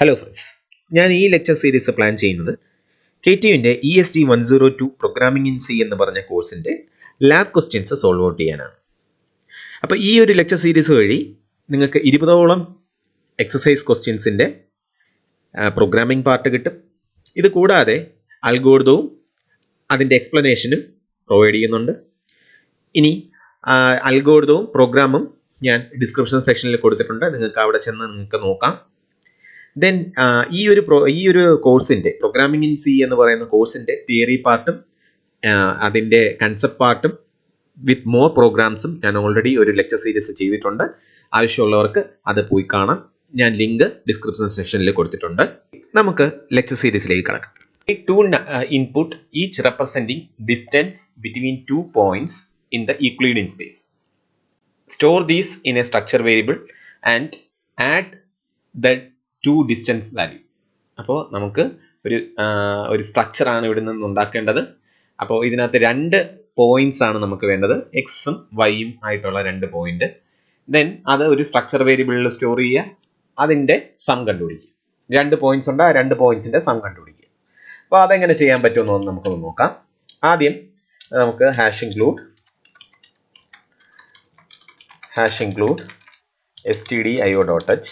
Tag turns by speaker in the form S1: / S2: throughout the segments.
S1: Hello friends, ഞാൻ ഈ lecture series plan ചെയ്യുന്നത് KTUവിൻ്റെ ESD 102 പ്രോഗ്രാമിംഗ് ഇൻ സി എന്ന് പറഞ്ഞ കോഴ്സിൻ്റെ ലാബ് ക്വസ്റ്റ്യൻസ് സോൾവ് ഔട്ട് ചെയ്യാനാണ്. അപ്പോൾ ഈ ഒരു ലെക്ചർ സീരീസ് വഴി നിങ്ങൾക്ക് 20ഓളം എക്സസൈസ് ക്വസ്റ്റ്യൻസിൻ്റെ പ്രോഗ്രാമിംഗ് പാർട്ട് കിട്ടും. ഇത് കൂടാതെ അൽഗോരിതവും അതിൻ്റെ എക്സ്പ്ലനേഷനും പ്രൊവൈഡ് ചെയ്യുന്നുണ്ട്. ഇനി അൽഗോരിതവും പ്രോഗ്രാമും ഞാൻ ഡിസ്ക്രിപ്ഷൻ സെക്ഷനിൽ കൊടുത്തിട്ടുണ്ട്, നിങ്ങൾക്ക് അവിടെ ചെന്ന് നിങ്ങൾക്ക് നോക്കാം. ദെൻ ഈ ഒരു കോഴ്സിൻ്റെ പ്രോഗ്രാമിംഗ് ഇൻ സി എന്ന് പറയുന്ന കോഴ്സിൻ്റെ തിയറി പാർട്ടും അതിൻ്റെ കൺസെപ്റ്റ് പാർട്ടും വിത്ത് മോർ പ്രോഗ്രാംസും ഞാൻ ഓൾറെഡി ഒരു ലെക്ചർ സീരീസ് ചെയ്തിട്ടുണ്ട്. ആവശ്യമുള്ളവർക്ക് അത് പോയി കാണാം. ഞാൻ ലിങ്ക് ഡിസ്ക്രിപ്ഷൻ സെക്ഷനിൽ കൊടുത്തിട്ടുണ്ട്. നമുക്ക് ലെക്ചർ സീരീസിലേക്ക് കടക്കാം. Two input each representing distance between 2 points in the Euclidean space. Store these in a structure variable and add the two distance value. അപ്പോൾ നമുക്ക് ഒരു സ്ട്രക്ചറാണ് ഇവിടെ നിന്ന് ഉണ്ടാക്കേണ്ടത്. അപ്പോൾ ഇതിനകത്ത് 2 പോയിന്റ്സ് ആണ് നമുക്ക് വേണ്ടത്, എക്സും വൈയും ആയിട്ടുള്ള 2 പോയിന്റ്. ദെൻ അത് ഒരു സ്ട്രക്ചർ വേരിയബിളിൽ സ്റ്റോർ ചെയ്യുക, അതിൻ്റെ സം കണ്ടുപിടിക്കുക. 2 പോയിന്റ്സ് ഉണ്ട്, ആ 2 പോയിന്റ്സിന്റെ സം കണ്ടുപിടിക്കുക. അപ്പോൾ അതെങ്ങനെ ചെയ്യാൻ പറ്റുമെന്ന് നമുക്കൊന്ന് നോക്കാം. ആദ്യം നമുക്ക് ഹാഷ് ഇൻക്ലൂഡ് stdio.h.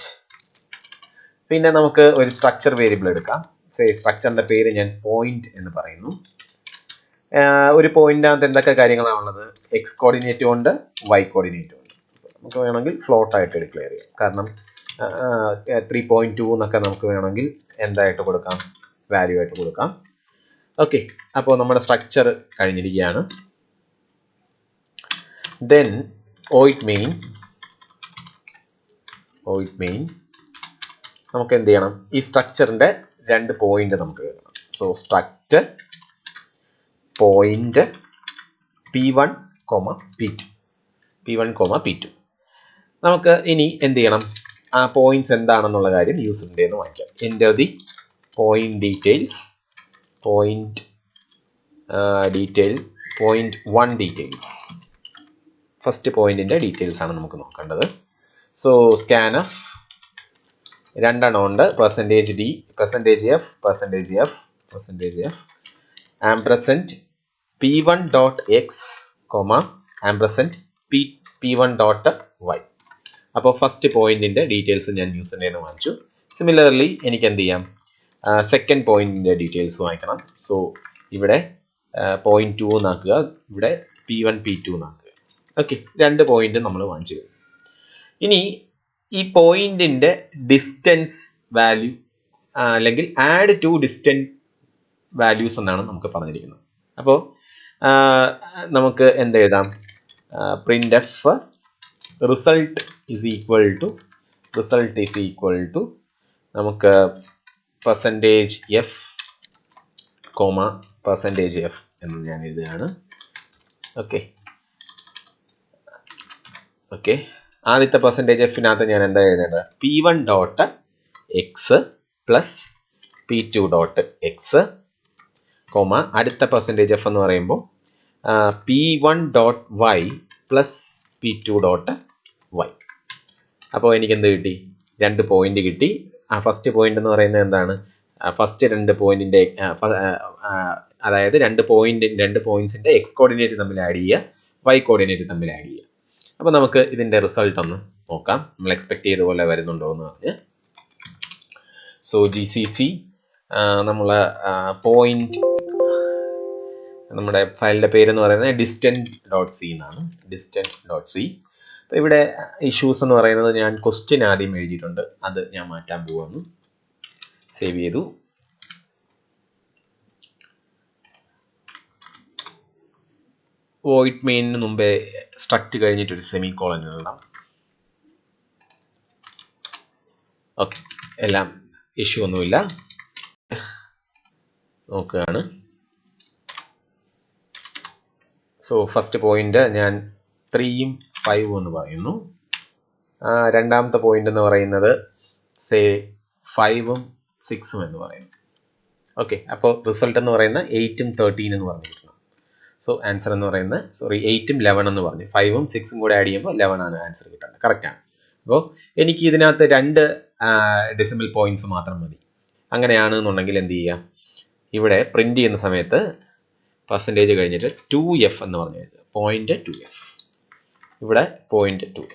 S1: പിന്നെ നമുക്ക് ഒരു സ്ട്രക്ചർ വേരിയബിൾ എടുക്കാം. സ്ട്രക്ചറിന്റെ പേര് ഞാൻ പോയിന്റ് എന്ന് പറയുന്നു. ഒരു പോയിന്റിനകത്ത് എന്തൊക്കെ കാര്യങ്ങളാണ് ഉള്ളത്? എക്സ് കോർഡിനേറ്റും ഉണ്ട്, വൈ കോർഡിനേറ്റും ഉണ്ട്. നമുക്ക് വേണമെങ്കിൽ ഫ്ലോട്ട് ആയിട്ട് ഡിക്ലെയർ ചെയ്യാം. കാരണം 3.2 എന്നൊക്കെ നമുക്ക് വേണമെങ്കിൽ എന്തായിട്ട് കൊടുക്കാം? വാല്യൂ ആയിട്ട് കൊടുക്കാം. ഓക്കെ, അപ്പോൾ നമ്മുടെ സ്ട്രക്ചർ കഴിഞ്ഞിരിക്കുകയാണ്. ദെൻ ഓയിറ്റ് മെയിൻ നമുക്ക് എന്ത് ചെയ്യണം? ഈ സ്ട്രക്ചറിന്റെ 2 പോയിന്റ് നമുക്ക് വേണം. So structure point P1, P2. നമുക്ക് ഇനി എന്ത് ചെയ്യണം? ആ പോയിന്റ്സ് എന്താണെന്നുള്ള കാര്യം യൂസറിന്റെ നിന്ന് വാങ്ങിക്കാം. Enter the point details, point 1 details. First പോയിന്റിന്റെ ഡീറ്റെയിൽസ് ആണ് നമുക്ക് നോക്കേണ്ടത്. സോ സ്കാനഫ് 2 ഉണ്ട്, %d, %f, ആംപർസൻഡ് p1.x, ആംപർസൻഡ് p1.y. അപ്പോൾ ഫസ്റ്റ് പോയിന്റിന്റെ ഡീറ്റെയിൽസ് ഞാൻ യൂസറിന്റെ നിന്ന് വാങ്ങിച്ചു. സിമിലർലി എനിക്ക് എന്ത് ചെയ്യാം? സെക്കൻഡ് പോയിന്റിന്റെ ഡീറ്റെയിൽസ് വാങ്ങിക്കണം. സോ ഇവിടെ 0.2 എന്നാക്കുക, ഇവിടെ p1 p2 എന്നാക്കുക. ഓക്കെ, 2 പോയിന്റ് നമ്മൾ വാങ്ങിച്ചു. ഇനി ഈ പോയിന്റിന്റെ ഡിസ്റ്റൻസ് വാല്യൂ അല്ലെങ്കിൽ ആഡ് ടു ഡിസ്റ്റൻസ് വാല്യൂസ് എന്നാണ് നമുക്ക് പറഞ്ഞിരിക്കുന്നത്. അപ്പോൾ നമുക്ക് എന്ത് എഴുതാം? printf result is equal to നമുക്ക് %f, %f എന്ന് ഞാൻ എഴുതുകയാണ്. ഓക്കെ, ആദ്യത്തെ %f ഞാൻ എന്താ എഴുതേണ്ടത്? p1.x പ്ലസ് p2.x, അടുത്ത %f എന്ന് പറയുമ്പോൾ p1.y പ്ലസ് p2.y. അപ്പോൾ എനിക്ക് എന്ത് കിട്ടി? 2 പോയിന്റ് കിട്ടി. ആ ഫസ്റ്റ് പോയിന്റ് എന്ന് പറയുന്നത് എന്താണ്? ഫസ്റ്റ് 2 പോയിന്റിന്റെ അതായത് 2 പോയിന്റ്സിന്റെ എക്സ് കോർഡിനേറ്റ് തമ്മിൽ ആഡ് ചെയ്യുക, വൈ കോർഡിനേറ്റ് തമ്മിൽ ആഡ് ചെയ്യുക. അപ്പോൾ നമുക്ക് ഇതിന്റെ റിസൾട്ട് ഒന്ന് നോക്കാം, നമ്മൾ എക്സ്പെക്ട് ചെയ്ത പോലെ വരുന്നുണ്ടോ എന്ന് പറഞ്ഞ്. സോ GCC നമ്മളെ പോയിന്റ്, നമ്മുടെ ഫയലിന്റെ പേരെന്ന് പറയുന്നത് distant.c എന്നാണ്, distant.c. അപ്പോൾ ഇവിടെ ഇഷ്യൂസ് എന്ന് പറയുന്നത് ഞാൻ ക്വസ്റ്റ്യൻ ആദ്യം എഴുതിയിട്ടുണ്ട്, അത് ഞാൻ മാറ്റാൻ പോവാണ്. സേവ് ചെയ്തു. വോയിഡ് മെയിനിന് മുമ്പേ സ്ട്രക്ട് കഴിഞ്ഞിട്ടൊരു സെമിക്കോളൻ എഴുതാം. ഓക്കെ, എല്ലാം ഇഷ്യൂ ഒന്നുമില്ല. നോക്കുകയാണ്. സോ ഫസ്റ്റ് പോയിന്റ് ഞാൻ 3ഉം 5ഉം എന്ന് പറയുന്നു. രണ്ടാമത്തെ പോയിന്റ് എന്ന് പറയുന്നത് 5ഉം 6ഉം എന്ന് പറയുന്നു. ഓക്കെ, അപ്പോൾ റിസൾട്ട് എന്ന് പറയുന്നത് 8ഉം 13 എന്ന് പറഞ്ഞിരിക്കുന്നു. സോ ആൻസർ എന്ന് പറയുന്നത് 8ഉം 11 എന്ന് പറഞ്ഞു. 5ഉം 6ഉം കൂടെ ആഡ് ചെയ്യുമ്പോൾ 11 ആണ് ആൻസർ കിട്ടുന്നത്. കറക്റ്റ് ആണ്. അപ്പോൾ എനിക്ക് ഇതിനകത്ത് 2 ഡെസിമൽ പോയിന്റ്സ് മാത്രം മതി. അങ്ങനെയാണെന്നുണ്ടെങ്കിൽ എന്ത് ചെയ്യുക, ഇവിടെ പ്രിന്റ് ചെയ്യുന്ന സമയത്ത് പെർസെൻറ്റേജ് കഴിഞ്ഞിട്ട് 2f എന്ന് പറഞ്ഞു, 0.2f, ഇവിടെ 0.2f.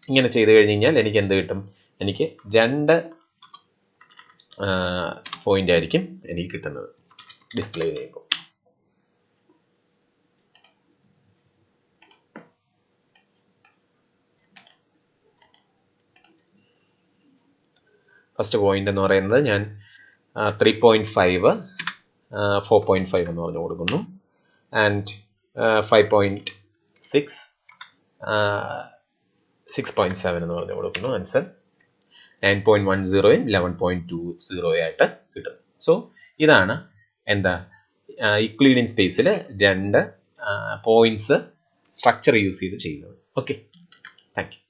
S1: ഇങ്ങനെ ചെയ്ത് കഴിഞ്ഞ് കഴിഞ്ഞാൽ എനിക്ക് എന്ത് കിട്ടും, എനിക്ക് 2 പോയിന്റ് ആയിരിക്കും എനിക്ക് കിട്ടുന്നത് ഡിസ്പ്ലേ ചെയ്യുമ്പോൾ. ഫസ്റ്റ് പോയിന്റ് എന്ന് പറയുന്നത് ഞാൻ 3.5 4.5 എന്ന് പറഞ്ഞു കൊടുക്കുന്നു. ആൻഡ് 5.6 6.7 എന്ന് പറഞ്ഞു കൊടുക്കുന്നു. ആൻസർ 9.10 11.20 ആയിട്ട് കിട്ടും. സോ ഇതാണ് എന്താ യൂക്ലിഡിയൻ സ്പേസിൽ 2 പോയിന്റ്സ് സ്ട്രക്ചർ യൂസ് ചെയ്ത് ചെയ്യുന്നത്. Okay, thank you.